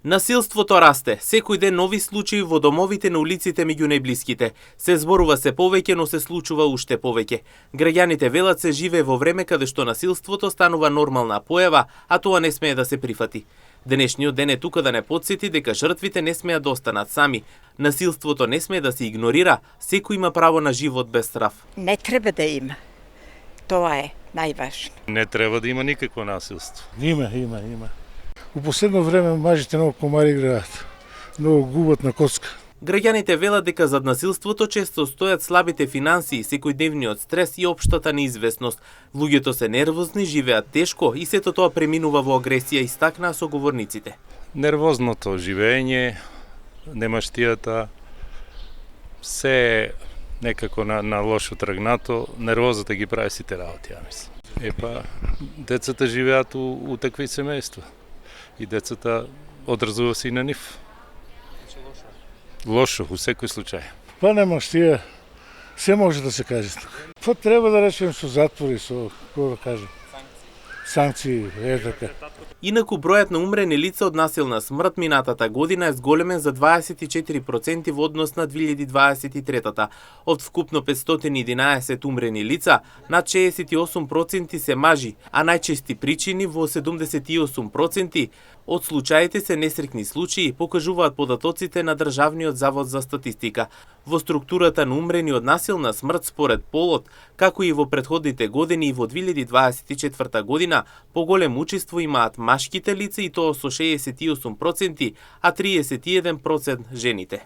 Насилството расте. Секој ден нови случаи во домовите на улиците меѓу најблиските. Се зборува се повеќе, но се случува уште повеќе. Граѓаните велат се живее во време каде што насилството станува нормална појава, а тоа не смее да се прифати. Денешниот ден е тука да не потсети дека жртвите не смеат да останат сами. Насилството не смее да се игнорира, секој има право на живот без страв. Не треба да има. Тоа е најважно. Не треба да има никакво насилство. Има. У последно време мажите многу комари играат, многу губат на коцка. Граѓаните велат дека зад насилството често стојат слабите финансии, секојдневниот стрес и општата неизвестност. Луѓето се нервозни, живеат тешко и сето тоа преминува во агресија, истакнаа соговорниците. Нервозното живење, немаштијата, се некако на лошо тргнато, нервозата ги прави сите работи, ја мислам. Децата живеат у такви семејства. И децата одразува се и на нив. Лошо, у секој случај. Па немаштија, се може да се каже тука. Па треба да речем со затвори, со, како да кажем, санкции, така. Инаку бројот на умрени лица од насилна смрт минатата година е зголемен за 24% во однос на 2023-та. Од вкупно 511 умрени лица, над 68% се мажи, а најчести причини во 78% од случаите се несреќни случаи, покажуваат податоците на Државниот завод за статистика. Во структурата на умрени од насилна смрт според полот, како и во претходните години и во 2024 година, поголем учество имаат машките лица и тоа со 68%, а 31% жените.